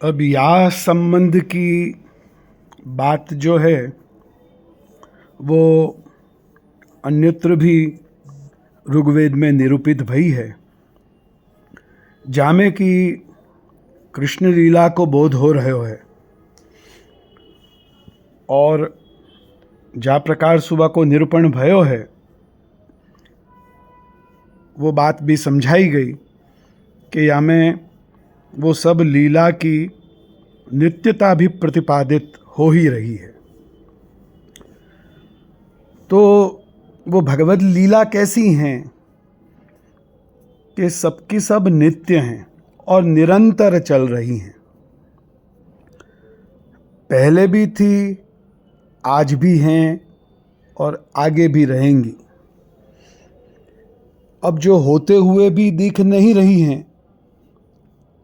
अब या संबंध की बात जो है वो अन्यत्र भी ऋग्वेद में निरूपित भई है, जामे कि कृष्ण लीला को बोध हो रहे है और जा प्रकार सुबह को निरूपण भयो है वो बात भी समझाई गई कि या में वो सब लीला की नित्यता भी प्रतिपादित हो ही रही है। तो वो भगवत लीला कैसी हैं कि सबकी सब नित्य हैं और निरंतर चल रही हैं। पहले भी थी, आज भी हैं और आगे भी रहेंगी। अब जो होते हुए भी दिख नहीं रही हैं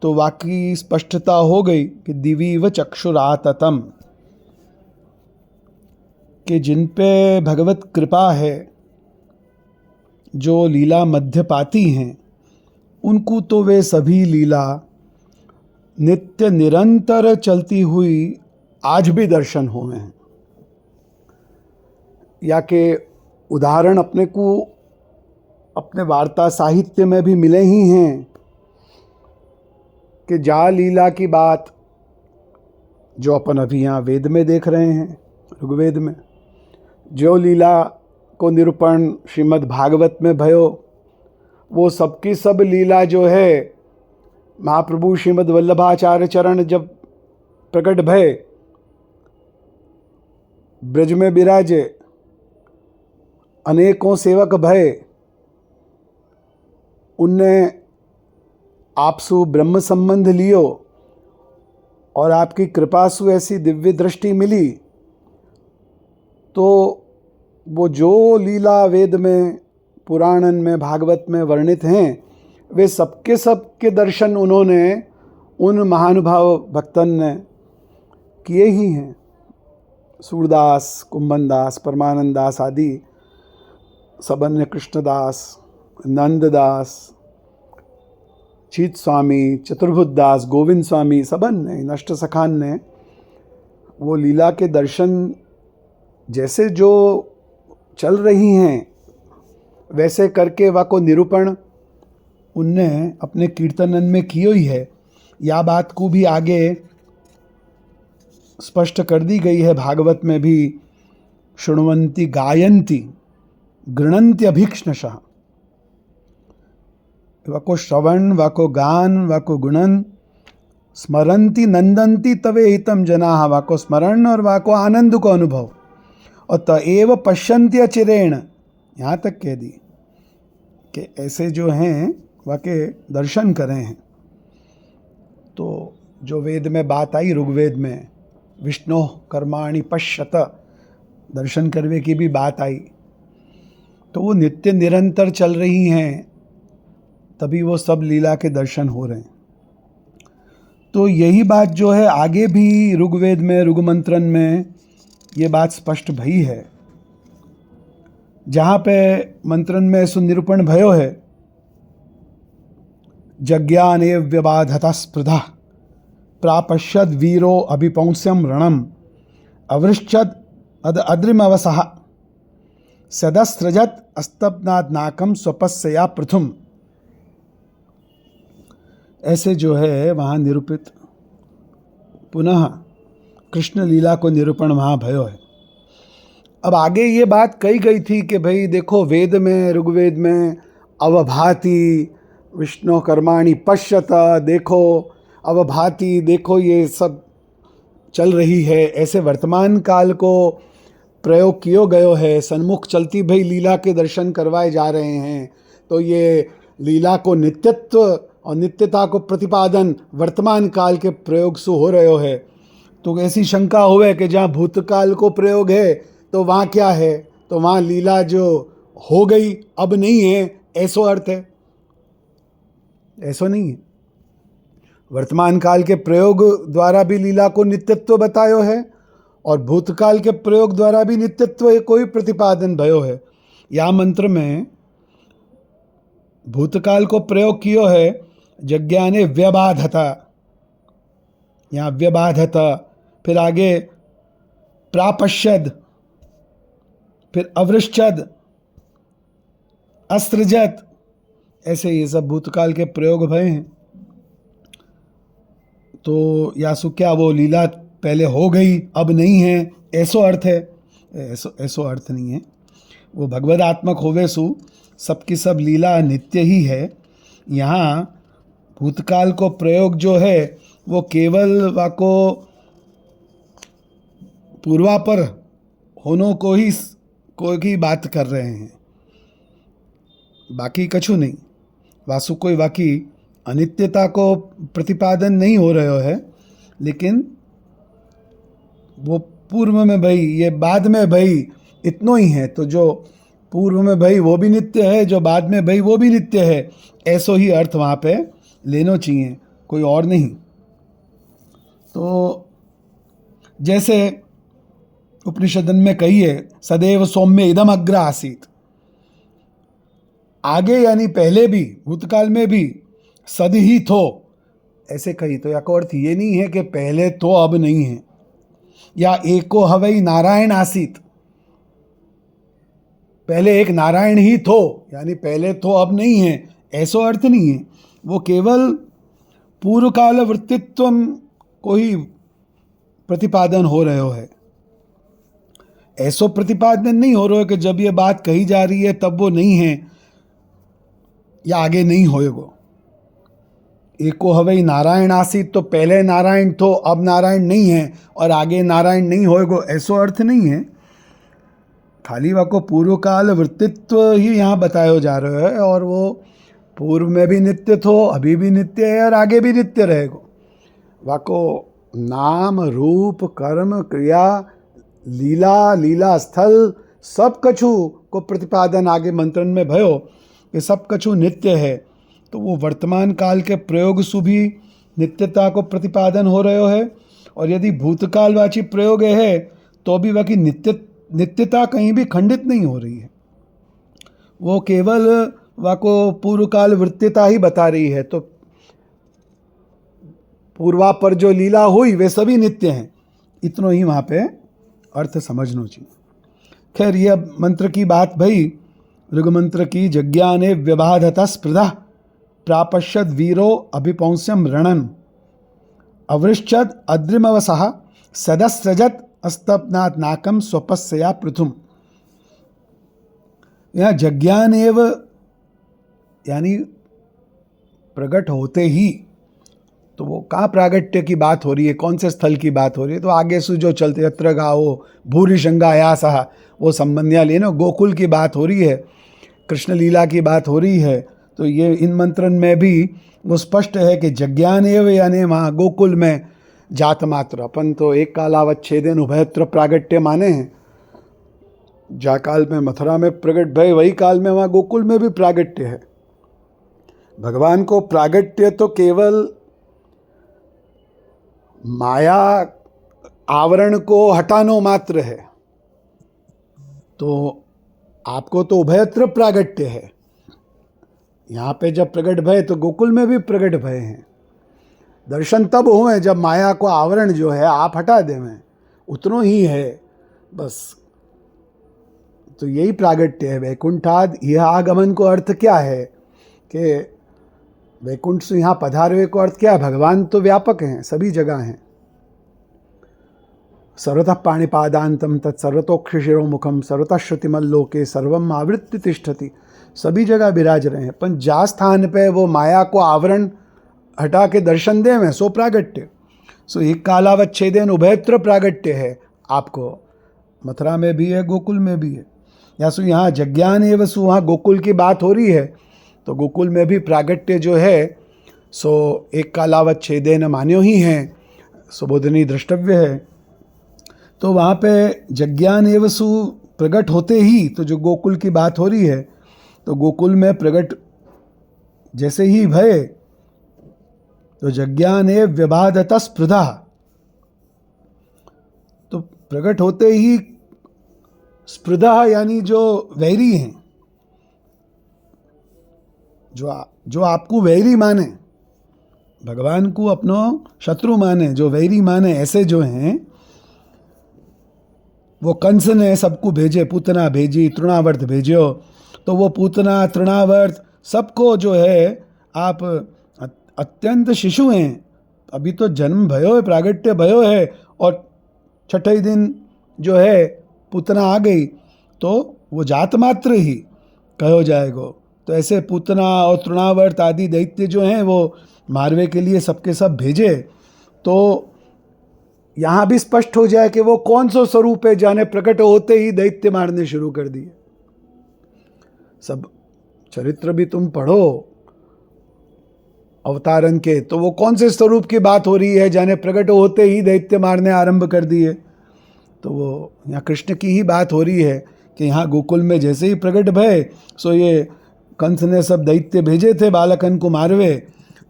तो वाकई स्पष्टता हो गई कि दिवीव चक्षुराततम, कि जिन पे भगवत कृपा है, जो लीला मध्यपाती हैं, उनको तो वे सभी लीला नित्य निरंतर चलती हुई आज भी दर्शन हुए हैं। या के उदाहरण अपने को अपने वार्ता साहित्य में भी मिले ही हैं कि जा लीला की बात जो अपन अभी यहाँ वेद में देख रहे हैं, ऋग्वेद में जो लीला को निरूपण श्रीमद् भागवत में भयो, वो सबकी सब लीला जो है महाप्रभु श्रीमद् वल्लभाचार्य चरण जब प्रकट भय, ब्रज में विराजे, अनेकों सेवक भय, उनने आपसु ब्रह्म संबंध लियो और आपकी कृपा सु ऐसी दिव्य दृष्टि मिली, तो वो जो लीला वेद में, पुराणन में, भागवत में वर्णित हैं, वे सबके सब के दर्शन उन्होंने उन महानुभाव भक्तन ने किए ही हैं। सूरदास, कुंभनदास, परमानंदास आदि सबन, कृष्णदास, नंददास, चीत स्वामी, चतुर्भुजदास, गोविंद स्वामी, सबन ने, नष्ट सखान ने वो लीला के दर्शन जैसे जो चल रही हैं वैसे करके वा को निरूपण उनने अपने कीर्तनन में कियो ही है। या बात को भी आगे स्पष्ट कर दी गई है भागवत में भी, शृण्वन्ति गायन्ति गृणन्ति अभीक्ष्णशः, वाको श्रवण, वाको गान, वाको गुणन, स्मरन्ति नंदन्ति तवे हितम जनाः, वाको स्मरण और वाको आनंद को अनुभव, और तएव पश्यन्ति अचिरेण, यहाँ तक कह दी कि ऐसे जो हैं वाके दर्शन करें हैं। तो जो वेद में बात आई, ऋग्वेद में विष्णु कर्माणि पश्यत, दर्शन करने की भी बात आई, तो वो नित्य निरंतर चल रही हैं, तभी वो सब लीला के दर्शन हो रहे हैं। तो यही बात जो है आगे भी ऋग्वेद में, ऋग्मंत्रन में ये बात स्पष्ट भई है। जहाँ पे मंत्रन में सुनिरूपण भयो है, जज्ञाने व्यबाधता स्पृधा प्रापश्यद वीरो अभिपंस्यम रणम अवृश्चद अद्रिम अवसः सदस्रजत अस्तपनाद नाकम स्वपस्या पृथुम, ऐसे जो है वहाँ निरूपित पुनः कृष्ण लीला को निरूपण वहाँ भयो है। अब आगे ये बात कही गई थी कि भाई देखो वेद में, ऋग्वेद में अवभाति विष्णु कर्माणि पश्यत, देखो अवभाति, देखो ये सब चल रही है, ऐसे वर्तमान काल को प्रयोग कियो गयो है, सन्मुख चलती भई लीला के दर्शन करवाए जा रहे हैं। तो ये लीला को नित्यत्व और नित्यता को प्रतिपादन वर्तमान काल के प्रयोग से हो रहे है। तो ऐसी शंका होवे कि जहाँ भूतकाल को प्रयोग है तो वहाँ क्या है, तो वहाँ लीला जो हो गई अब नहीं है, ऐसो अर्थ है? ऐसो नहीं है। वर्तमान काल के प्रयोग द्वारा भी लीला को नित्यत्व बतायो है और भूतकाल के प्रयोग द्वारा भी नित्यत्व कोई प्रतिपादन भयो है। या मंत्र में भूतकाल को प्रयोग कियो है, जज्ञाने व्यबाधता, यहाँ व्यबाधत, फिर आगे प्रापश्यद, फिर अवृश्चद, अस्त्रजत, ऐसे ये सब भूतकाल के प्रयोग भय हैं। तो यासु क्या वो लीला पहले हो गई अब नहीं है, ऐसो अर्थ है? ऐसो अर्थ नहीं है। वो भगवदात्मक होवे सु सबकी सब लीला नित्य ही है। यहाँ भूतकाल को प्रयोग जो है वो केवल वाको पूर्वापर होनों को ही बात कर रहे हैं, बाकी कछु नहीं। वासु कोई बाकी अनित्यता को प्रतिपादन नहीं हो रहा है, लेकिन वो पूर्व में भई ये बाद में भई इतनो ही है। तो जो पूर्व में भई वो भी नित्य है, जो बाद में भई वो भी नित्य है, ऐसो ही अर्थ वहाँ पे लेना चाहिए, कोई और नहीं। तो जैसे उपनिषदन में कही है सदैव सौम्य इदम अग्र आसीत, आगे यानी पहले भी भूतकाल में भी सद ही थो, ऐसे कही। तो या को अर्थ ये नहीं है कि पहले तो अब नहीं है, या एको हवई नारायण आसीत, पहले एक नारायण ही थो यानी पहले तो अब नहीं है, ऐसो अर्थ नहीं है। वो केवल पूर्व काल वृत्तित्व को ही प्रतिपादन हो रहे है, ऐसो प्रतिपादन नहीं हो रहा है कि जब ये बात कही जा रही है तब वो नहीं है या आगे नहीं होएगो। एको हवई नारायण आसीत, तो पहले नारायण थो अब नारायण नहीं है और आगे नारायण नहीं होएगो, ऐसो अर्थ नहीं है। खाली वाको पूर्व काल वृत्तित्व ही यहाँ बताया जा रहा है, और वो पूर्व में भी नित्य थो, अभी भी नित्य है और आगे भी नित्य रहेगो। वाको नाम रूप कर्म क्रिया लीला लीला स्थल सब कछु को प्रतिपादन आगे मंत्रण में भयो कि सब कछु नित्य है। तो वो वर्तमान काल के प्रयोग से भी नित्यता को प्रतिपादन हो रहे है, और यदि भूतकालवाची प्रयोग है तो भी वह की नित्यता कहीं भी खंडित नहीं हो रही है, वो केवल वह को पूर्व काल वृत्तिता ही बता रही है। तो पूर्वा पर जो लीला हुई वे सभी नित्य हैं, इतनो ही वहाँ पे अर्थ समझना चाहिए। खैर यह मंत्र की बात भई, ऋगमंत्र की जज्ञाने व्यबाधता स्पृधा प्रापश्यद वीरो अभिपौंस्यम रणन अवृश्चद अद्रिमवसः सदस्रजत अस्तपनात् नाकम स्वपस्या पृथुम। यहाँ जज्ञान एव यानी प्रकट होते ही, तो वो कहाँ प्रागट्य की बात हो रही है, कौन से स्थल की बात हो रही है? तो आगे से जो चलते यत्र गाओ भूरिशंगायासः वो संबंधियाँ लेना, गोकुल की बात हो रही है, कृष्ण लीला की बात हो रही है। तो ये इन मंत्रन में भी वो स्पष्ट है कि जज्ञान एव यानी वहाँ गोकुल में जात मात्र। अपन तो एक कालावच्छेदेन उभयत्र प्रागट्य माने हैं, जा काल में मथुरा में प्रगट भय वही काल में वहाँ गोकुल में भी प्रागट्य है। भगवान को प्रागट्य तो केवल माया आवरण को हटानो मात्र है, तो आपको तो उभयत्र प्रागट्य है। यहाँ पे जब प्रगट भय तो गोकुल में भी प्रगट भय हैं। दर्शन तब हुए जब माया को आवरण जो है आप हटा देवें, उतनो ही है बस। तो यही प्रागट्य है। वैकुंठाद यह आगमन को अर्थ क्या है कि वैकुंठ से यहाँ पधारवे को अर्थ क्या है? भगवान तो व्यापक हैं, सभी जगह हैं। सर्वतः पाणिपादांतम तत्सर्वतोक्षिशिरोमुखम सर्वतः श्रुतिमल्लोके सर्वम आवृत्ति तिष्ठति, सभी जगह विराज रहे हैं। पर जा स्थान पे वो माया को आवरण हटा के दर्शन दे में सो प्रागट्य। सो एक कालावच्छेदेन उभयत्र प्रागट्य है, आपको मथुरा में भी है गोकुल में भी है। या सो यहाँ जज्ञान एवं सु वहाँ गोकुल की बात हो रही है, तो गोकुल में भी प्रागट्य जो है सो एक कालावच्छेदेन मान्यो ही है, सुबोधनी द्रष्टव्य है। तो वहाँ पे जज्ञान एवं सु प्रगट होते ही, तो जो गोकुल की बात हो रही है, तो गोकुल में प्रगट जैसे ही भय, तो जज्ञान एव व्यबाधता स्पृधा, तो प्रगट होते ही स्पृधा यानी जो वैरी हैं, जो आपको वैरी माने, भगवान को अपनो शत्रु माने, जो वैरी माने, ऐसे जो हैं वो कंस ने सबको भेजे, पूतना भेजी, तृणावर्त भेजो, तो वो पूतना तृणावर्त सबको जो है आप अत्यंत शिशु हैं, अभी तो जन्म भयो है, प्रागट्य भयो है, और छठे दिन जो है पूतना आ गई तो वो जात मात्र ही कहो जाएगो। तो ऐसे पूतना और तृणावर्त आदि दैत्य जो हैं वो मारवे के लिए सबके सब भेजे। तो यहाँ भी स्पष्ट हो जाए कि वो कौन सा स्वरूप है, जाने प्रकट होते ही दैत्य मारने शुरू कर दिए। सब चरित्र भी तुम पढ़ो अवतारण के, तो वो कौन से स्वरूप की बात हो रही है, जाने प्रकट होते ही दैत्य मारने आरंभ कर दिए। तो वो यहाँ कृष्ण की ही बात हो रही है कि यहाँ गोकुल में जैसे ही प्रकट भय, सो ये कंस ने सब दैत्य भेजे थे बालकन को मारवे,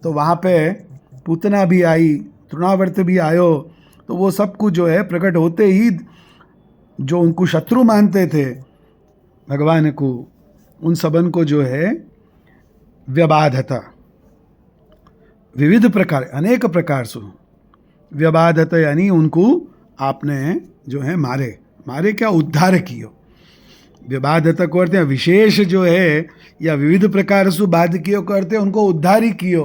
तो वहाँ पे पूतना भी आई, तृणावर्त भी आयो, तो वो सब कुछ जो है प्रकट होते ही जो उनको शत्रु मानते थे भगवान को, उन सबन को जो है व्यबाधता, विविध प्रकार, अनेक प्रकार से व्यबाधता, यानी उनको आपने जो है मारे, मारे क्या, उद्धार कियो। व्यबाधता को अर्थ विशेष जो है या विविध प्रकार से बाध कियो करते, उनको उद्धार ही कियो।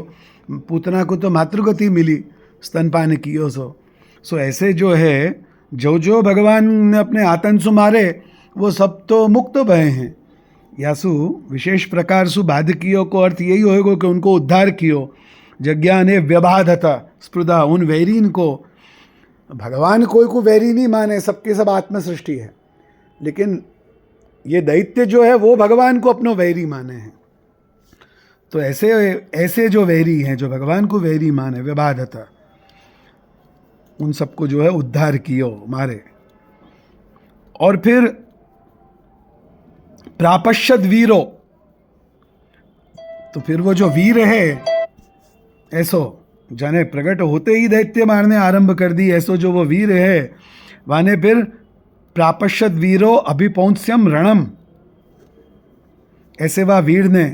पूतना को तो मातृगति मिली, स्तनपान कियो सो ऐसे जो है जो जो भगवान ने अपने आतन से मारे वो सब तो मुक्त भय हैं, यासु विशेष प्रकार से बाध कियो को अर्थ यही होएगा कि उनको उद्धार कियो। जज्ञा ने व्यबाधता स्पृधा, उन वैरीन को, भगवान कोई को वैरी नहीं माने, सबके सब आत्म सृष्टि है, लेकिन ये दैत्य जो है वो भगवान को अपनो वैरी माने हैं। तो ऐसे ऐसे जो वैरी हैं, जो भगवान को वैरी माने, व्यबाधता, उन सबको जो है उद्धार कियो, मारे। और फिर प्रापश्यद वीरो, तो फिर वो जो वीर है ऐसो, जाने प्रकट होते ही दैत्य मारने आरंभ कर दी, ऐसो जो वो वीर है वाने फिर प्रापश्यद वीरो अभिपौंस्यम रणम, ऐसे वह वीर ने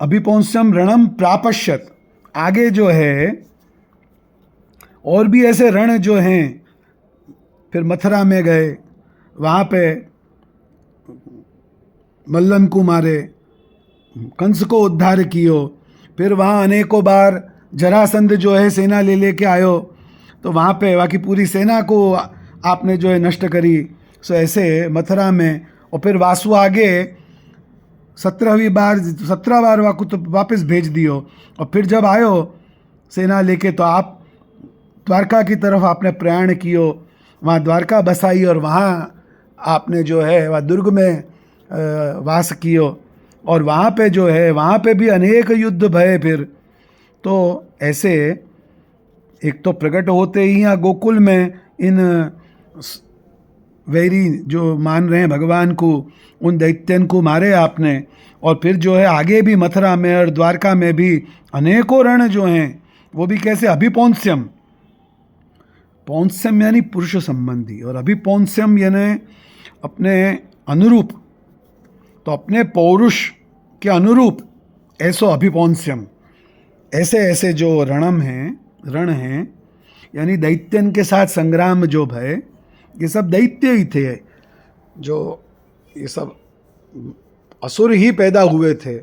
अभिपौंस्यम रणम प्रापश्यत, आगे जो है और भी ऐसे रण जो हैं, फिर मथुरा में गए, वहाँ पे मल्लन को मारे, कंस को उद्धार कियो, फिर वहाँ अनेकों बार जरासंध जो है सेना ले लेके आयो, तो वहाँ पे बाकी पूरी सेना को आपने जो है नष्ट करी। सो ऐसे मथुरा में, और फिर वासु आगे 17 बार वाकु तो वापस भेज दियो, और फिर जब आयो सेना लेके तो आप द्वारका की तरफ आपने प्रयाण कियो, वहाँ द्वारका बसाई और वहाँ आपने जो है वह दुर्ग में वास कियो, और वहाँ पे जो है वहाँ पे भी अनेक युद्ध भये। फिर तो ऐसे एक तो प्रकट होते ही यहाँ गोकुल में इन वैरी जो मान रहे हैं भगवान को, उन दैत्यन को मारे आपने, और फिर जो है आगे भी मथुरा में और द्वारका में भी अनेकों रण जो हैं वो भी कैसे, अभिपौंस्यम, पौंस्यम यानी पुरुष संबंधी, और अभिपौंस्यम यानी अपने अनुरूप, तो अपने पौरुष के अनुरूप ऐसो अभिपौंस्यम, ऐसे ऐसे जो रण हैं, यानी दैत्यन के साथ संग्राम जो भय, ये सब दैत्य ही थे, जो ये सब असुर ही पैदा हुए थे,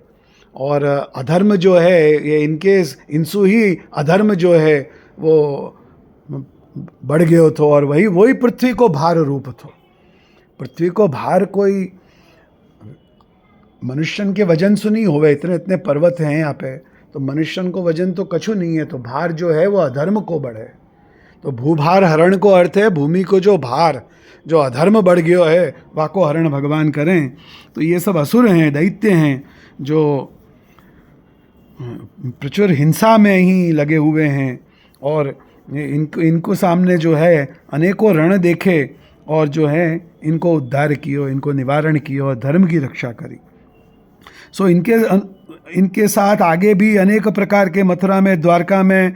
और अधर्म जो है ये इनसु ही अधर्म जो है वो बढ़ गयो थो, और वही पृथ्वी को भार रूप थो। पृथ्वी को भार कोई मनुष्यन के वजन से नहीं होवे, इतने पर्वत हैं यहाँ पे, तो मनुष्यन को वजन तो कछु नहीं है, तो भार जो है वो अधर्म को बढ़े। तो भूभार हरण को अर्थ है भूमि को जो भार, जो अधर्म बढ़ गयो है वाको हरण भगवान करें। तो ये सब असुर हैं, दैत्य हैं, जो प्रचुर हिंसा में ही लगे हुए हैं, और इनको सामने जो है अनेकों रण देखे, और जो है इनको उद्धार कियो, इनको निवारण कियो और धर्म की रक्षा करी। सो इनके साथ आगे भी अनेक प्रकार के मथुरा में, द्वारका में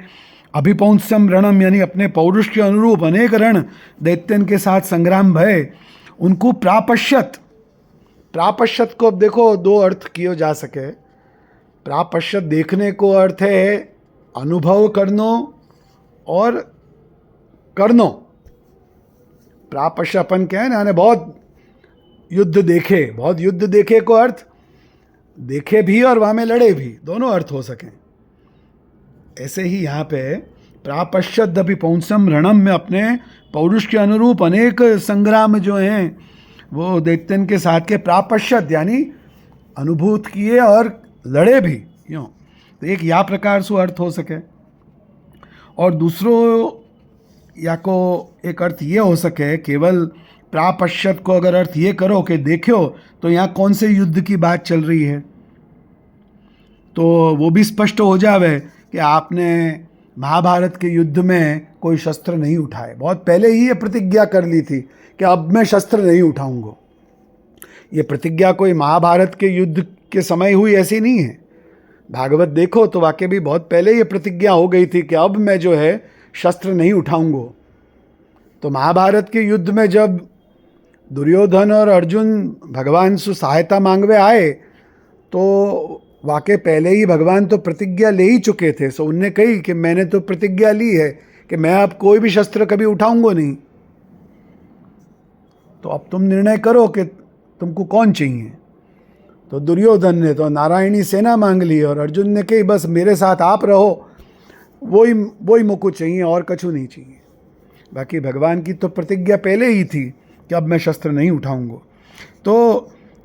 अभिपौंस्यम रणम, यानी अपने पौरुष के अनुरूप अनेक रण दैत्यन के साथ संग्राम भय, उनको प्रापश्यत को अब देखो दो अर्थ किए जा सके। प्रापश्यत देखने को अर्थ है अनुभव करनो और करनो। प्रापश्य अपन क्या है ना, बहुत युद्ध देखे, बहुत युद्ध देखे को अर्थ देखे भी और वहाँ में लड़े भी, दोनों अर्थ हो सकें। ऐसे ही यहाँ पे प्रापश्यत अभी पौंसम रणम में अपने पौरुष के अनुरूप अनेक संग्राम जो हैं वो दैत्यन के साथ के प्रापश्यत यानी अनुभूत किए और लड़े भी, यूँ। तो एक या प्रकार से अर्थ हो सके, और दूसरो या को एक अर्थ ये हो सके, केवल प्रापश्यत को अगर अर्थ ये करो कि देखो तो यहाँ कौन से युद्ध की बात चल रही है, तो वो भी स्पष्ट हो जावे कि आपने महाभारत के युद्ध में कोई शस्त्र नहीं उठाए, बहुत पहले ही ये प्रतिज्ञा कर ली थी कि अब मैं शस्त्र नहीं उठाऊंगा। ये प्रतिज्ञा कोई महाभारत के युद्ध के समय हुई ऐसी नहीं है। भागवत देखो तो वाकई भी बहुत पहले ये प्रतिज्ञा हो गई थी कि अब मैं जो है शस्त्र नहीं उठाऊंगा। तो महाभारत के युद्ध में जब दुर्योधन और अर्जुन भगवान से सहायता मांगवे आए तो वाकई पहले ही भगवान तो प्रतिज्ञा ले ही चुके थे। सो उनने कही कि मैंने तो प्रतिज्ञा ली है कि मैं अब कोई भी शस्त्र कभी उठाऊंगा नहीं, तो अब तुम निर्णय करो कि तुमको कौन चाहिए। तो दुर्योधन ने तो नारायणी सेना मांग ली और अर्जुन ने कही बस मेरे साथ आप रहो, वही मुझको चाहिए और कछु नहीं चाहिए। बाकी भगवान की तो प्रतिज्ञा पहले ही थी कि अब मैं शस्त्र नहीं उठाऊंगा। तो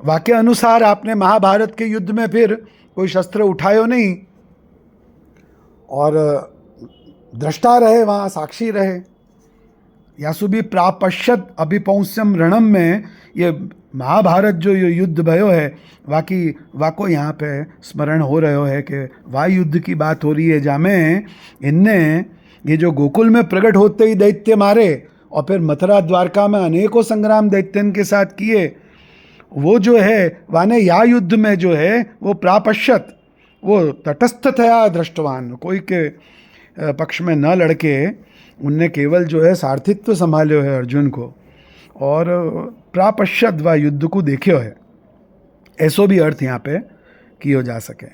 वाक्य अनुसार आपने महाभारत के युद्ध में फिर कोई शस्त्र उठायो नहीं और दृष्टा रहे, वहाँ साक्षी रहे। यासुभी प्रापश्यत अभिपौंस्यम रणम में ये महाभारत जो ये युद्ध भयो है वाको यहाँ पे स्मरण हो रहे हो है कि वाह युद्ध की बात हो रही है, जामें इनने ये जो गोकुल में प्रकट होते ही दैत्य मारे और फिर मथुरा द्वारका में अनेकों संग्राम दैत्यन के साथ किए, वो जो है वाने या युद्ध में जो है वो प्रापश्यत वो तटस्थ थया दृष्टवान, कोई के पक्ष में न लड़के उनने केवल जो है सारथित्व संभाल्यो है अर्जुन को और प्रापश्यत व युद्ध को देखियो है। ऐसो भी अर्थ यहाँ पे कियो जा सके।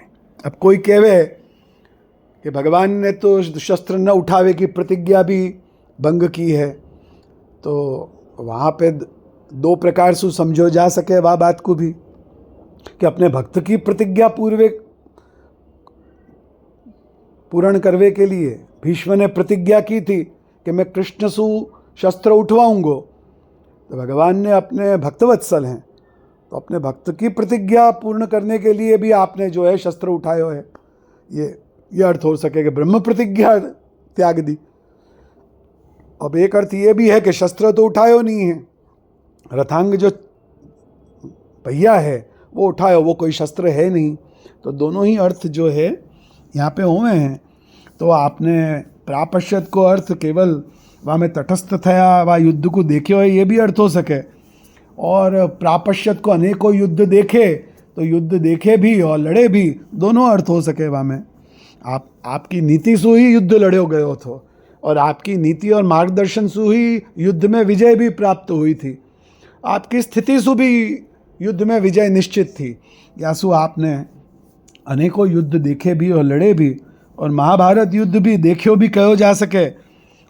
अब कोई कहे कि भगवान ने तो शस्त्र न उठावे की प्रतिज्ञा भी भंग की है, तो वहाँ पे दो प्रकार से समझो जा सके वह बात को भी कि अपने भक्त की प्रतिज्ञा पूर्ण करवे के लिए भीष्म ने प्रतिज्ञा की थी कि मैं कृष्ण सु शस्त्र उठवाऊंगा। तो भगवान ने अपने भक्तवत्सल हैं तो अपने भक्त की प्रतिज्ञा पूर्ण करने के लिए भी आपने जो है शस्त्र उठायो है, ये अर्थ हो सके कि ब्रह्म प्रतिज्ञा त्याग दी। अब एक अर्थ ये भी है कि शस्त्र तो उठायो नहीं है, रथांग जो पहिया है वो उठायो, वो कोई शस्त्र है नहीं। तो दोनों ही अर्थ जो है यहाँ पे हुए हैं। तो आपने प्रापश्यत को अर्थ केवल वहाँ में तटस्थ थया व युद्ध को देखियो है, ये भी अर्थ हो सके, और प्रापश्यत को अनेकों युद्ध देखे तो युद्ध देखे भी और लड़े भी, दोनों अर्थ हो सके। वहाँ में आपकी नीति से ही युद्ध लड़े गए हो तो, और आपकी नीति और मार्गदर्शन से ही युद्ध में विजय भी प्राप्त हुई थी, आपकी स्थिति से भी युद्ध में विजय निश्चित थी। यासु आपने अनेकों युद्ध देखे भी और लड़े भी, और महाभारत युद्ध भी देखियो भी कहो जा सके,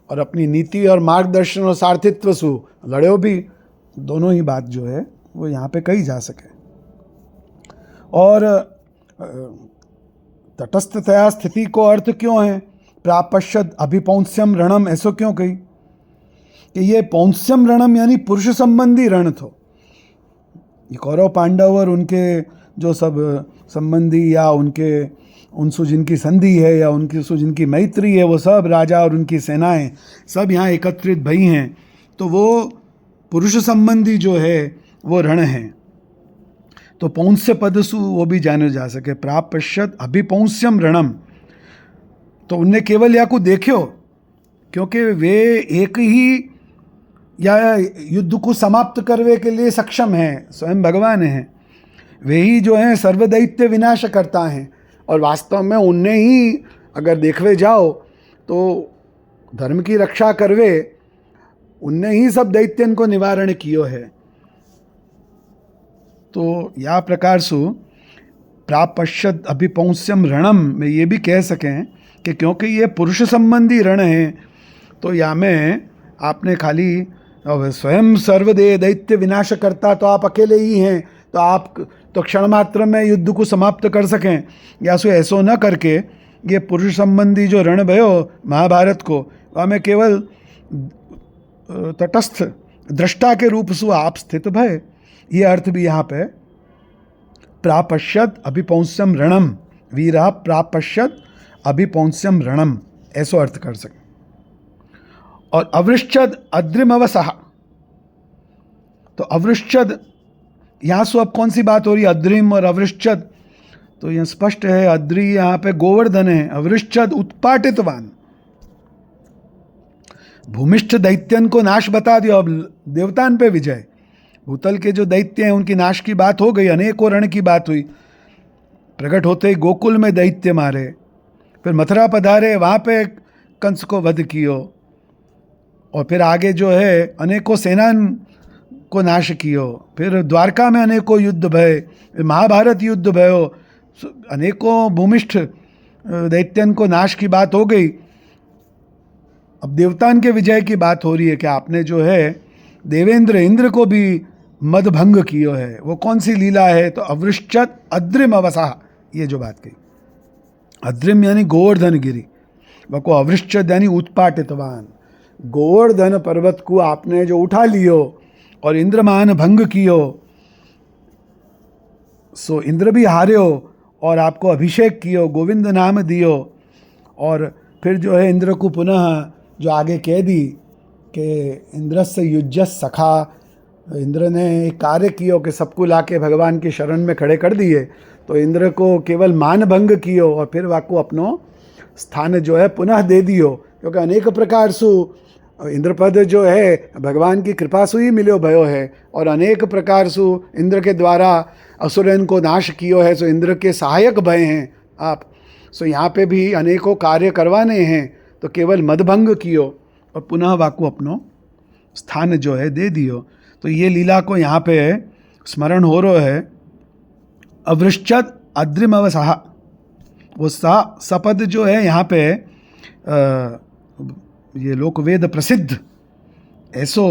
और अपनी नीति और मार्गदर्शन और सारथित्व सु लड़ो भी, दोनों ही बात जो है वो यहाँ पे कही जा सके। और तटस्थतया स्थिति को अर्थ क्यों है प्रापश्यत अभिपौंस्यम रणम, ऐसो क्यों कही कि ये पौंस्यम रणम यानी पुरुष संबंधी रण थो। ये कौरव पांडव और उनके जो सब संबंधी या उनसे जिनकी संधि है या उनकी से जिनकी मैत्री है, वो सब राजा और उनकी सेनाएं सब यहाँ एकत्रित भई हैं, तो वो पुरुष संबंधी जो है वो रण है। तो पौंस्य पदसु वो भी जाने जा सके प्रापश्यत अभिपौंस्यम रणम। तो उनने केवल या को देखो, क्योंकि वे एक ही या युद्ध को समाप्त करने के लिए सक्षम हैं, स्वयं भगवान हैं, वे ही जो हैं सर्वदैत्य विनाश करता हैं। और वास्तव में उनने ही अगर देखवे जाओ तो धर्म की रक्षा करवे उनने ही सब दैत्यन को निवारण कियो है। तो या प्रकार से प्रापश्यत अभिपौंस्यम रणम में ये भी कह सकें कि क्योंकि ये पुरुष संबंधी रण है, तो यहाँ में आपने खाली स्वयं सर्वदेह दैत्य विनाश करता तो आप अकेले ही हैं, तो आप तो क्षण मात्र में युद्ध को समाप्त कर सकें, या सो ऐसो न करके ये पुरुष संबंधी जो रण भयो महाभारत को, हमें केवल तटस्थ दृष्टा के रूप से आप स्थित भय, ये अर्थ भी यहाँ पे प्रापश्यत अभिपौंस्यम रणम, वीरा प्रापश्यत अभिपौंस्यम रणम, ऐसो अर्थ कर सकें। और अवृश्चद अद्रिमवसः, तो अवृश्चद यहाँ से अब कौन सी बात हो रही है, अद्रिम और अवृश्चद, तो यह स्पष्ट है अद्रि यहाँ पे गोवर्धन है, अवृश्चद उत्पाटितवान, भूमिष्ठ दैत्यन को नाश बता दिया, अब देवतान पे विजय। भूतल के जो दैत्य हैं उनकी नाश की बात हो गई, अनेकों रण की बात हुई, प्रकट होते ही गोकुल में दैत्य मारे, फिर मथुरा पधारे, वहाँ पे कंस को वध कियो, और फिर आगे जो है अनेकों सेनान को नाश कियो, फिर द्वारका में अनेकों युद्ध भय, महाभारत युद्ध भयो, अनेकों भूमिष्ठ दैत्यन को नाश की बात हो गई। अब देवतान के विजय की बात हो रही है कि आपने जो है देवेंद्र इंद्र को भी मदभंग कियो है, वो कौन सी लीला है, तो अवृश्चत अद्रिम अवसा, ये जो बात कही, अद्रिम यानी गोवर्धन गिरी, वको अवृश्चत यानी उत्पाटितवान, गोवर्धन पर्वत को आपने जो उठा लियो और इंद्रमान भंग कियो, सो इंद्र भी हार्यो और आपको अभिषेक कियो, गोविंद नाम दियो, और फिर जो है इंद्र को पुनः जो आगे कह दी कि इंद्रस्य युज्यस सखा, इंद्र ने एक कार्य कियो कि सबको लाके भगवान की शरण में खड़े कर दिए, तो इंद्र को केवल मान भंग कियो और फिर वाको अपनो स्थान जो है पुनः दे दियो, क्योंकि अनेक प्रकार सु इंद्रपद जो है भगवान की कृपा से ही मिलो भयो है, और अनेक प्रकार सु इंद्र के द्वारा असुरन को नाश कियो है, सो इंद्र के सहायक भय हैं आप, सो यहाँ पे भी अनेकों कार्य करवाने हैं, तो केवल मदभंग कियो और पुनः वाको अपनो स्थान जो है दे दियो। तो ये लीला को यहाँ पे स्मरण हो रहा है, अवृश्चत अद्रिमवसः, वो सपद जो है यहाँ पे ये लोकवेद प्रसिद्ध, ऐसो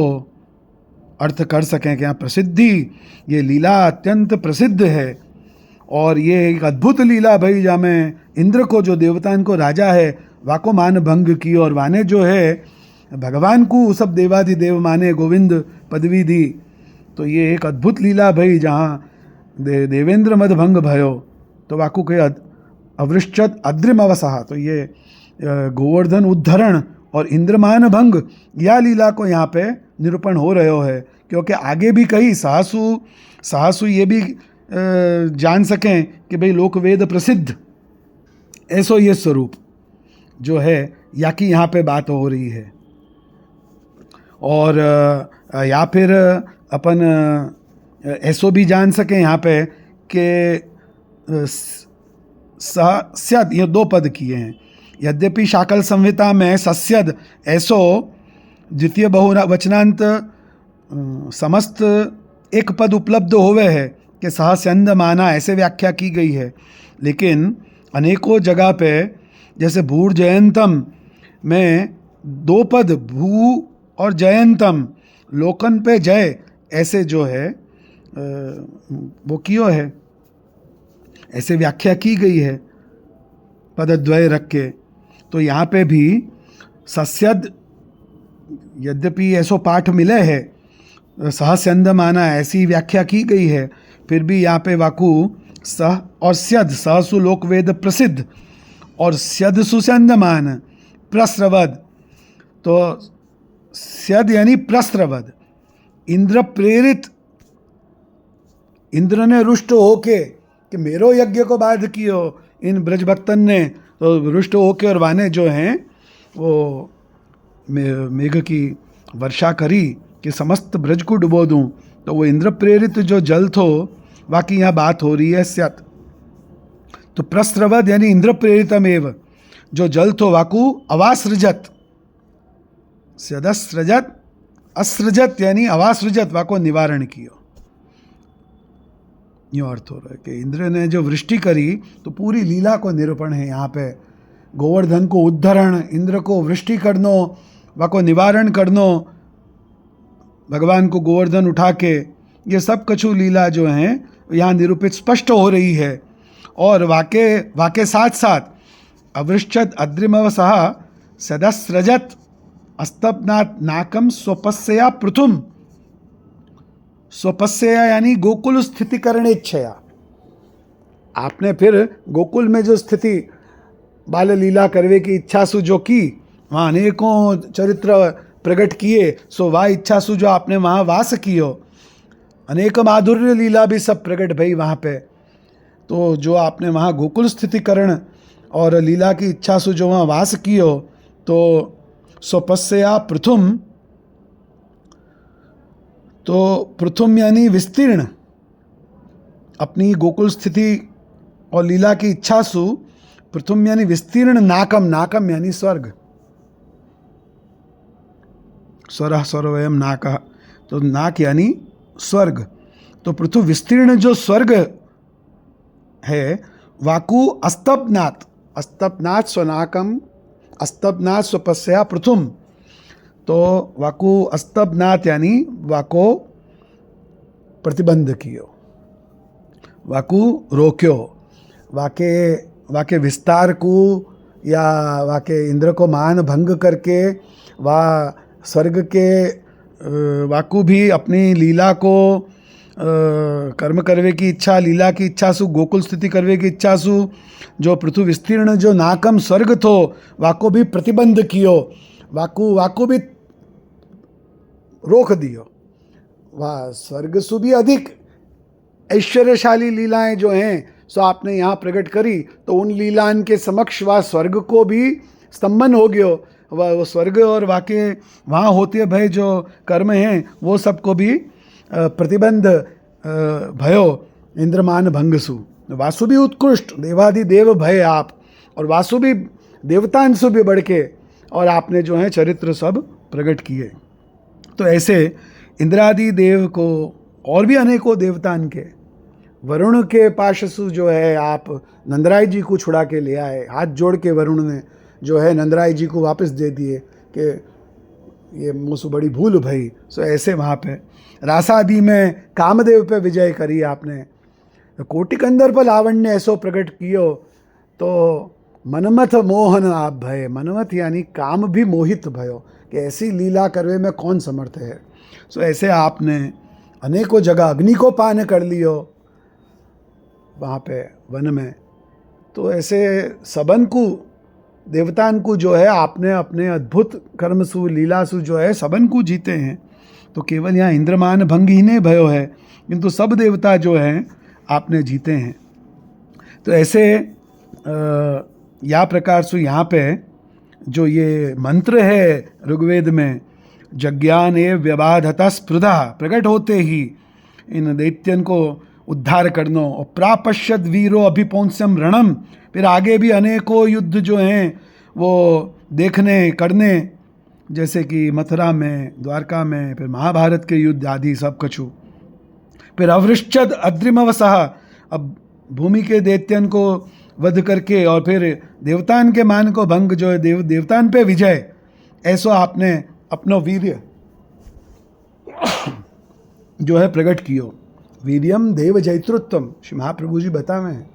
अर्थ कर सकें कि यहाँ प्रसिद्धि, ये लीला अत्यंत प्रसिद्ध है, और ये एक अद्भुत लीला भाई, जहाँ में इंद्र को जो देवतान को राजा है वाको मान भंग की, और वाने जो है भगवान को सब देवाधिदेव माने, गोविंद पदवी दी, तो ये एक अद्भुत लीला भाई, जहाँ देवेंद्र मद भंग भयो, तो वाको के अवृश्चत अद्रिम अवसः, तो ये गोवर्धन उद्धरण और इंद्रमान भंग, या लीला को यहाँ पे निरूपण हो रहे है, क्योंकि आगे भी कही साहसु ये भी जान सकें कि भाई लोकवेद प्रसिद्ध ऐसो ये स्वरूप जो है या कि यहाँ पे बात हो रही है। और या फिर अपन ऐसो भी जान सकें यहाँ पे कि सस्यद, ये दो पद किए हैं, यद्यपि शाकल संहिता में सस्यद ऐसो द्वितीय बहुवचनांत समस्त एक पद उपलब्ध होवे है कि सहस्यंद माना, ऐसे व्याख्या की गई है, लेकिन अनेकों जगह पे जैसे भूर जयंतम में दो पद भू और जयंतम, लोकन पे जय, ऐसे जो है वो कियो है, ऐसे व्याख्या की गई है पदद्वय रख के। तो यहाँ पे भी सस्यद, यद्यपि ऐसो पाठ मिले है, सहस्यंद माना ऐसी व्याख्या की गई है, फिर भी यहाँ पे वाकु सह और स्यद, सहसु लोकवेद प्रसिद्ध और स्यद सुस्यंदमान प्रस्रवद, तो स्यद यानी प्रस्रवद, इंद्र प्रेरित, इंद्र ने रुष्ट होके कि मेरो यज्ञ को बाध कियो इन ब्रजभक्तन ने, तो रुष्ट होके और वाने जो हैं वो मेघ की वर्षा करी कि समस्त ब्रज को डुबो दूं, तो वो इंद्र प्रेरित जो जल थो बाकी यहाँ बात हो रही है स्यत, तो प्रस्रवद यानी इंद्र प्रेरितमेव जो जल थो वाकु अवासृजत, स्यदस्रजत, असृजत यानी अवासृजत, वाको निवारण कियो, यूँ अर्थ हो रहा है कि इंद्र ने जो वृष्टि करी तो पूरी लीला को निरूपण है यहाँ पे। गोवर्धन को उद्धरण, इंद्र को वृष्टि करनो, वाको निवारण करनो, भगवान को गोवर्धन उठा के, ये सब कछु लीला जो हैं यहाँ निरूपित स्पष्ट हो रही है। और वाके साथ साथ अवृश्चत अद्रिमव सह सदस्रजत अस्तपनात् नाकम स्वपस्या पृथुम। स्वपस्या यानी गोकुल स्थितिकरण इच्छया। आपने फिर गोकुल में जो स्थिति बाल लीला करवे की इच्छासु जो की, वहाँ अनेकों चरित्र प्रकट किए, सो वह इच्छासु जो आपने वहाँ वास कियो, अनेक माधुर्य लीला भी सब प्रकट भई वहाँ पे। तो जो आपने वहाँ गोकुल स्थितिकरण और लीला की इच्छासु जो वहाँ वास कियो, तो स्वपस्या पृथुम, तो पृथुम यानी विस्तीर्ण, अपनी गोकुल स्थिति और लीला की इच्छासु पृथुम यानी विस्तीर्ण, नाकम, नाकम यानी स्वर्ग, स्वरः स्वरवयम नाकः, तो नाक यानी स्वर्ग। तो पृथु विस्तीर्ण जो स्वर्ग है, वाकु अस्तपनात्, अस्तपनात् स्वनाकम, अस्तपनात् स्वपस्या पृथुम, तो वाकु अस्तपनात् यानी वाको प्रतिबंध कियो, वाकु रोक्यो, वाके विस्तार को या वाके इंद्र को मान भंग करके वा स्वर्ग के वाकु भी अपनी लीला को कर्म करवे की इच्छा, लीला की इच्छा सु, गोकुल स्थिति करवे की इच्छा सु, जो पृथु विस्तीर्ण जो नाकम स्वर्ग थो, वाको भी प्रतिबंध कियो, वाकु भी रोक दियो। वाह, स्वर्ग सु भी अधिक ऐश्वर्यशाली लीलाएं जो हैं सो आपने यहाँ प्रकट करी, तो उन लीलान के समक्ष वह स्वर्ग को भी स्तंभन हो गयो। वह स्वर्ग और वाके वहाँ होते भय जो कर्म हैं वो सबको भी प्रतिबंध भयो इंद्रमान भंगसु। वासु भी उत्कृष्ट देवादि देव भय आप, और वासु भी देवतांशु भी बढ़ के, और आपने जो है चरित्र सब प्रकट किए। तो ऐसे इंद्रादि देव को और भी अनेकों देवतान के, वरुण के पाशसु जो है आप नंदराय जी को छुड़ा के ले आए, हाथ जोड़ के वरुण ने जो है नंदराय जी को वापस दे दिए कि ये मुझसे बड़ी भूल भई। सो ऐसे वहाँ पे रासादि में कामदेव पे विजय करी आपने, तो कोटिकंदर पर लावण्य ऐसो प्रकट कियो, तो मनमथ मोहन आप भय, मनमथ यानी काम भी मोहित भयो कि ऐसी लीला करवे में कौन समर्थ है। सो ऐसे आपने अनेकों जगह अग्नि को पान कर लियो वहाँ पे वन में। तो ऐसे सबन को देवतान को जो है आपने अपने अद्भुत कर्मसु लीलासु जो है सबन को जीते हैं। तो केवल यहाँ इंद्रमान भंग ही ने भयो है, किंतु सब देवता जो हैं आपने जीते हैं। तो ऐसे या प्रकार से यहाँ पे जो ये मंत्र है ऋग्वेद में, जज्ञाने व्यबाधता स्पृधा, प्रकट होते ही इन दैत्यन को उद्धार करनो, और प्रापश्यद वीरो अभिपौंस्यम रणम, फिर आगे भी अनेकों युद्ध जो हैं वो देखने करने, जैसे कि मथुरा में, द्वारका में, फिर महाभारत के युद्ध आदि सब कछु। फिर अवृश्चद अद्रिमवसः, अब भूमि के दैत्यन को वध करके और फिर देवतान के मान को भंग, जो है देवतान पे विजय, ऐसो आपने अपनो वीर्य जो है प्रकट कियो। वीर्यम देव जैतृत्वम, श्री महाप्रभु जी बतावे हैं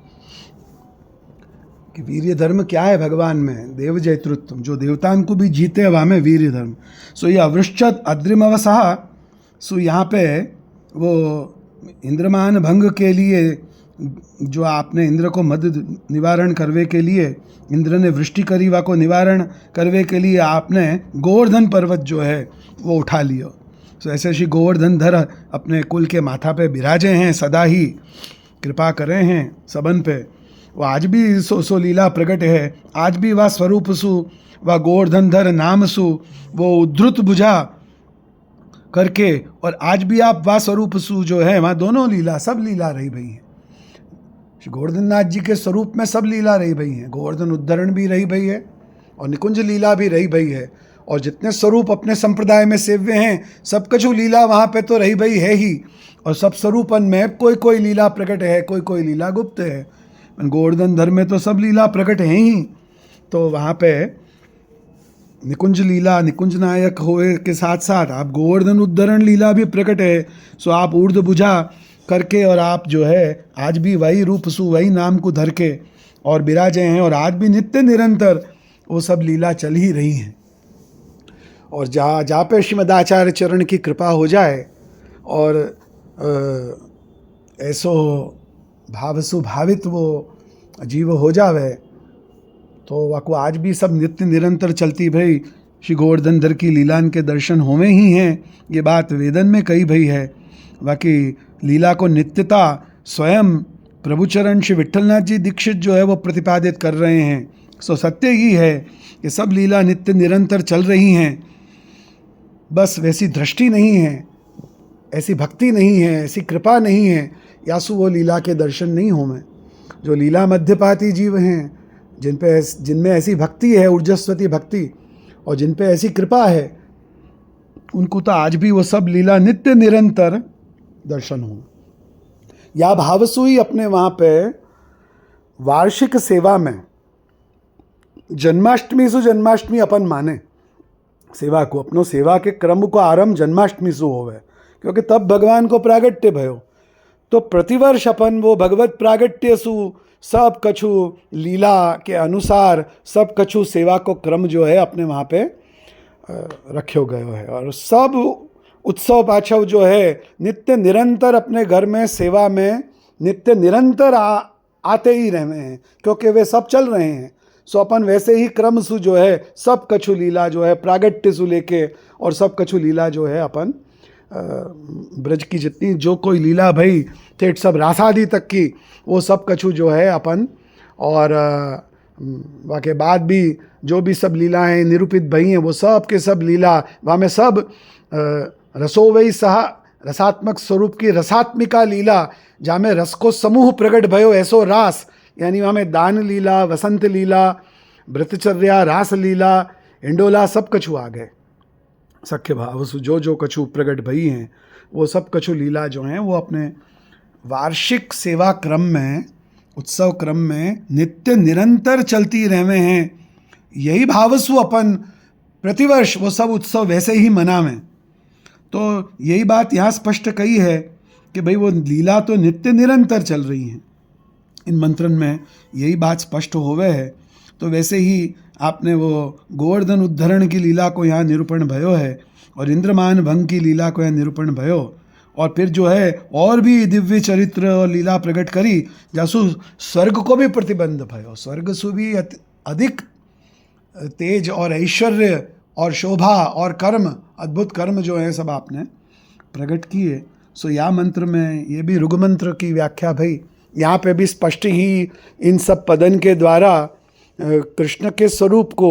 कि वीर्य धर्म क्या है भगवान में, देव जैतृत्वम, जो देवतान को भी जीते वहाँ में वीर्य धर्म। सो ये अवृश्चत अद्रिमवसः, सो यहाँ पे वो इंद्रमान भंग के लिए जो आपने इंद्र को मद निवारण करवे के लिए इंद्र ने वृष्टि करी, वा को निवारण करवे के लिए आपने गोवर्धन पर्वत जो है वो उठा लियो। तो ऐसे श्री गोवर्धन धर अपने कुल के माथा पे विराजे हैं, सदा ही कृपा करे हैं सबन पे। वो आज भी सो लीला प्रकट है, आज भी वह स्वरूप सु व गोवर्धन धर नाम सु वो उद्धृत बुझा करके, और आज भी आप वह स्वरूप सु जो है वहाँ दोनों लीला, सब लीला रही भई हैं। श्री गोवर्धन नाथ जी के स्वरूप में सब लीला रही भई हैं, गोवर्धन उद्धरण भी रही भई है और निकुंज लीला भी रही भई है, और जितने स्वरूप अपने संप्रदाय में सेव्य हैं सब कछु लीला वहाँ पे तो रही भाई है ही, और सब स्वरूपन में कोई कोई लीला प्रकट है, कोई कोई लीला गुप्त है। गोवर्धन धर में तो सब लीला प्रकट हैं ही, तो वहाँ पे निकुंज लीला, निकुंज नायक होए के साथ साथ आप गोवर्धन उद्धरण लीला भी प्रकट है। सो आप ऊर्ध बुझा करके और आप जो है आज भी वही रूप सु वही नाम को धर के और विराजे हैं, और आज भी नित्य निरंतर वो सब लीला चल ही रही हैं। और जहाँ पे श्रीमदाचार्य चरण की कृपा हो जाए और ऐसो भावसु भावित वो जीव हो जावे, तो वाको आज भी सब नित्य निरंतर चलती भाई श्री गोवर्धन धर की लीलान के दर्शन होवे ही हैं। ये बात वेदन में कही भई है। बाकी लीला को नित्यता स्वयं प्रभुचरण श्री विट्ठलनाथ जी दीक्षित जो है वो प्रतिपादित कर रहे हैं। सो सत्य ही है कि सब लीला नित्य निरंतर चल रही हैं, बस वैसी दृष्टि नहीं है, ऐसी भक्ति नहीं है, ऐसी कृपा नहीं है, यासु वो लीला के दर्शन नहीं हों। जो लीला मध्यपाती जीव हैं, जिनमें ऐसी भक्ति है, ऊर्जस्वती भक्ति, और जिन पे ऐसी कृपा है, उनको तो आज भी वो सब लीला नित्य निरंतर दर्शन हो। या भावसु ही अपने वहाँ पे वार्षिक सेवा में जन्माष्टमी अपन माने सेवा को, अपनो सेवा के क्रम को आरंभ जन्माष्टमी से होवे, क्योंकि तब भगवान को प्रागट्य भयो। तो प्रतिवर्ष अपन वो भगवत प्रागट्य सु सब कछु लीला के अनुसार सब कछु सेवा को क्रम जो है अपने वहाँ पे रखो गयो है। और सब उत्सव पाछव जो है नित्य निरंतर अपने घर में सेवा में नित्य निरंतर आते ही रहे हैं, क्योंकि वे सब चल रहे हैं। सो अपन वैसे ही क्रम सु जो है सब कछु लीला जो है प्रागट्य सु लेके और सब कछु लीला जो है अपन ब्रज की जितनी जो कोई लीला भाई ठेठ सब रासादी तक की वो सब कछु जो है अपन, और वाके बाद भी जो भी सब लीलाएँ निरूपित भई हैं वो सब के सब लीला वहाँ में सब रसोवई सहा रसात्मक स्वरूप की रसात्मिका लीला, जहाँ में रस को समूह प्रकट भयो ऐसो रास, यानी वहाँ में दान लीला, वसंत लीला, व्रतचर्या, रास लीला, इंडोला सब कछु आ गए। सख्य भाव जो कछु प्रकट भई हैं वो सब कछु लीला जो हैं वो अपने वार्षिक सेवा क्रम में, उत्सव क्रम में नित्य निरंतर चलती रहवे हैं। यही भावसु अपन प्रतिवर्ष वो सब उत्सव वैसे ही मनावें। तो यही बात यहाँ स्पष्ट कही है कि भाई वो लीला तो नित्य निरंतर चल रही हैं। इन मंत्रन में यही बात स्पष्ट होवे है। तो वैसे ही आपने वो गोवर्धन उद्धरण की लीला को यहाँ निरूपण भयो है, और इंद्रमान भंग की लीला को यहाँ निरूपण भयो, और फिर जो है और भी दिव्य चरित्र और लीला प्रकट करी, जासु स्वर्ग को भी प्रतिबंध भयो। स्वर्ग सु भी अधिक तेज और ऐश्वर्य और शोभा और कर्म, अद्भुत कर्म जो है सब आपने प्रकट किए। सो या मंत्र में ये भी ऋग मंत्र की व्याख्या भाई यहाँ पे भी स्पष्ट ही इन सब पदन के द्वारा कृष्ण के स्वरूप को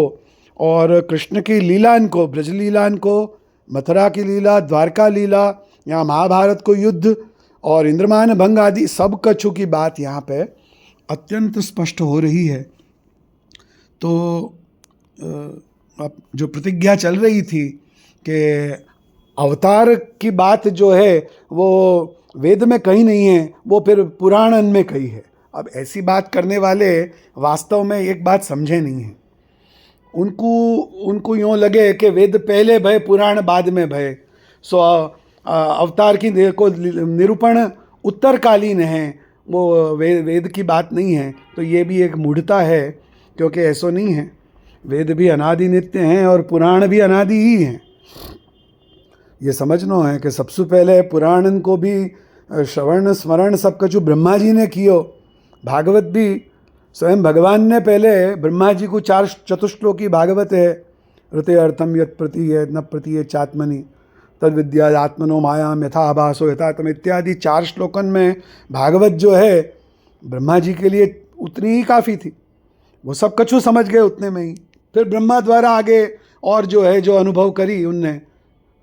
और कृष्ण की लीलान को, ब्रज लीलान को, मथुरा की लीला, द्वारका लीला, यहाँ महाभारत को युद्ध और इंद्रमान भंग आदि सब कछु की बात यहाँ पे अत्यंत स्पष्ट हो रही है। तो अब जो प्रतिज्ञा चल रही थी कि अवतार की बात जो है वो वेद में कहीं नहीं है, वो फिर पुराणन में कही है। अब ऐसी बात करने वाले वास्तव में एक बात समझे नहीं हैं। उनको यूँ लगे कि वेद पहले भय पुराण बाद में भय। सो अवतार की को निरूपण उत्तरकालीन है, वो वेद की बात नहीं है। तो ये भी एक मूढ़ता है, क्योंकि ऐसा नहीं है। वेद भी अनादि नित्य हैं और पुराण भी अनादि ही हैं। ये समझना है कि सबसे पहले पुराणन को भी श्रवण स्मरण सब कछु ब्रह्मा जी ने कियो। भागवत भी स्वयं भगवान ने पहले ब्रह्मा जी को 4 चतुश्लोकी भागवत है। ऋते अर्थम यत् प्रतीय न प्रतीय चात्मनि तद विद्या आत्मनो मायाम यथा आभासो यथा तम इत्यादि 4 श्लोकन में भागवत जो है ब्रह्मा जी के लिए उतनी ही काफ़ी थी। वो सब कछु समझ गए उतने में ही। फिर ब्रह्मा द्वारा आगे और जो है जो अनुभव करी उनने,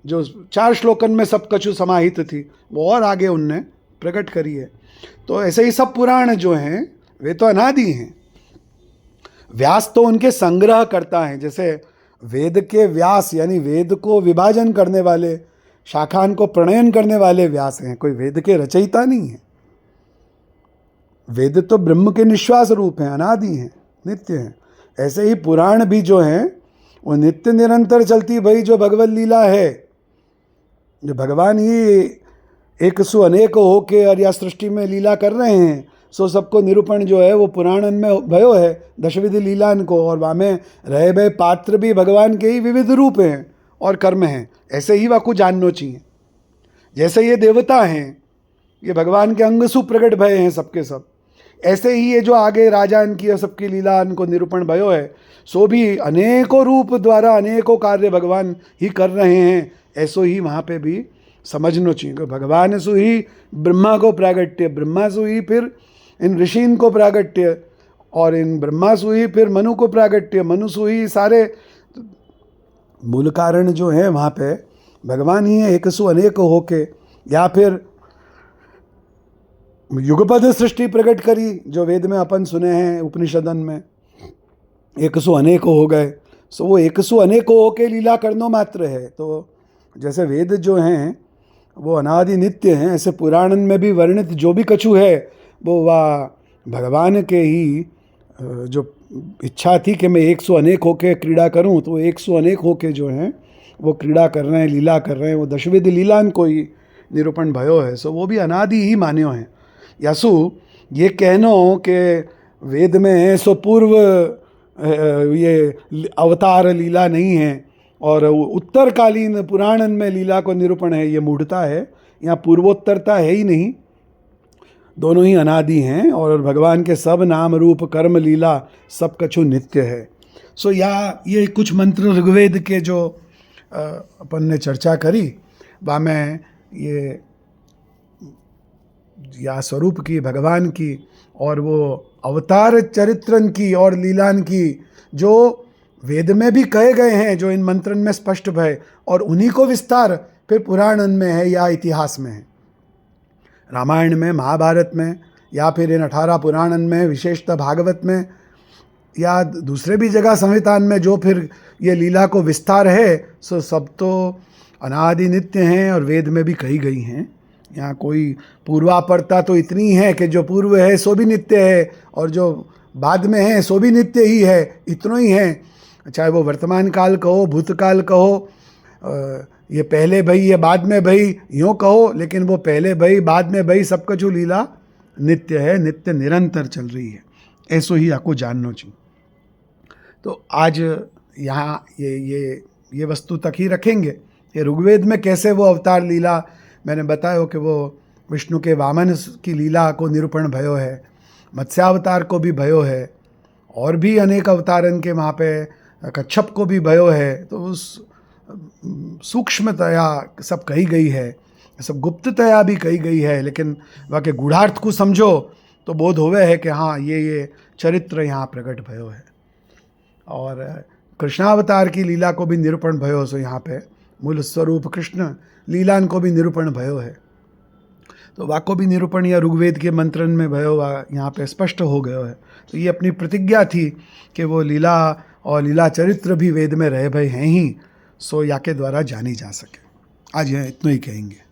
जो 4 श्लोकन में सब कछु समाहित थी, वो और आगे उनने प्रकट करी है। तो ऐसे ही सब पुराण जो हैं वे तो अनादि हैं। व्यास तो उनके संग्रह करता है। जैसे वेद के व्यास यानी वेद को विभाजन करने वाले, शाखान को प्रणयन करने वाले व्यास हैं, कोई वेद के रचयिता नहीं है। वेद तो ब्रह्म के निश्वास रूप हैं, अनादि हैं, नित्य हैं। ऐसे ही पुराण भी जो हैं वो नित्य निरंतर चलती भाई जो भगवत लीला है, जो भगवान ही एक सु अनेक होके और या सृष्टि में लीला कर रहे हैं, सो सबको निरूपण जो है वो पुराणन में भयो है दशविधि लीलान को, और वहाँ में रहे भय पात्र भी भगवान के ही विविध रूप हैं और कर्म हैं। ऐसे ही वाकु जानना चाहिए। जैसे ये देवता हैं, ये भगवान के अंग सु प्रकट भय हैं सबके सब, ऐसे ही ये जो आगे राजा इनकी और सबकी लीला इनको निरूपण भयो है, सो भी अनेकों रूप द्वारा अनेकों कार्य भगवान ही कर रहे हैं। ऐसो ही वहाँ पे भी समझना चाहिए कि भगवान सु ही ब्रह्मा को प्रागट्य, ब्रह्मा सु ही फिर इन ऋषिन को प्रागट्य, और इन ब्रह्मा सु ही फिर मनु को प्रागट्य, मनु सु ही सारे मूल कारण जो है वहाँ पे भगवान ही है एक सु अनेक होके। या फिर युगपद सृष्टि प्रकट करी जो वेद में अपन सुने हैं उपनिषदन में, एक सु अनेक हो गए, सो वो एक सु अनेक होके लीला करनो मात्र है। तो जैसे वेद जो हैं वो अनादि नित्य हैं, ऐसे पुराणन में भी वर्णित जो भी कछु है वो वह भगवान के ही जो इच्छा थी कि मैं एक सौ अनेक होके क्रीड़ा करूं, तो एक सौ अनेक होके जो हैं वो क्रीड़ा कर रहे हैं, लीला कर रहे हैं। वो दशविधि लीलान को ही निरूपण भयो है, सो वो भी अनादि ही मान्यो है। यासु ये कहनो कि वेद में है सो पूर्व ये अवतार लीला नहीं है और उत्तरकालीन पुराणन में लीला को निरूपण है, ये मूढ़ता है। यहाँ पूर्वोत्तरता है ही नहीं, दोनों ही अनादि हैं और भगवान के सब नाम रूप कर्म लीला सब कछु नित्य है। सो ये कुछ मंत्र ऋग्वेद के जो अपन ने चर्चा करी, वहाँ में ये या स्वरूप की भगवान की और वो अवतार चरित्रन की और लीलान की जो वेद में भी कहे गए हैं, जो इन मंत्रन में स्पष्ट भय, और उन्हीं को विस्तार फिर पुराणन में है या इतिहास में है, रामायण में, महाभारत में, या फिर इन 18 पुराणन में, विशेषतः भागवत में, या दूसरे भी जगह संहितान में जो फिर ये लीला को विस्तार है, सो सब तो अनादि नित्य हैं और वेद में भी कही गई हैं। यहाँ कोई पूर्वापरता तो इतनी है कि जो पूर्व है सो भी नित्य है और जो बाद में है सो भी नित्य ही है, इतना ही है। चाहे वो वर्तमान काल कहो, भूतकाल कहो, ये पहले भई ये बाद में भई, यूँ कहो, लेकिन वो पहले भई बाद में भई सब कछु लीला नित्य है, नित्य निरंतर चल रही है। ऐसो ही आपको जानना चाहिए। तो आज यहाँ ये वस्तु तक ही रखेंगे। ये ऋग्वेद में कैसे वो अवतार लीला मैंने बताया कि वो विष्णु के वामन की लीला को निरूपण भयो है, मत्स्यावतार को भी भयो है, और भी अनेक अवतारन के वहाँ पे कच्छप को भी भयो है। तो उस सूक्ष्मतया सब कही गई है, सब गुप्ततया भी कही गई है, लेकिन वहाँ के गूढ़ार्थ को समझो तो बोध होवे है कि हाँ ये चरित्र यहाँ प्रकट भयो है। और कृष्णावतार की लीला को भी निरूपण भयो, सो यहाँ पे मूल स्वरूप कृष्ण लीलान को भी निरूपण भयो है। तो वाको भी निरूपण या ऋग्वेद के मंत्रन में भयो यहाँ पे स्पष्ट हो गयो है। तो ये अपनी प्रतिज्ञा थी कि वो लीला और लीला चरित्र भी वेद में रहे भय हैं ही, सो या के द्वारा जानी जा सके। आज यह इतना ही कहेंगे।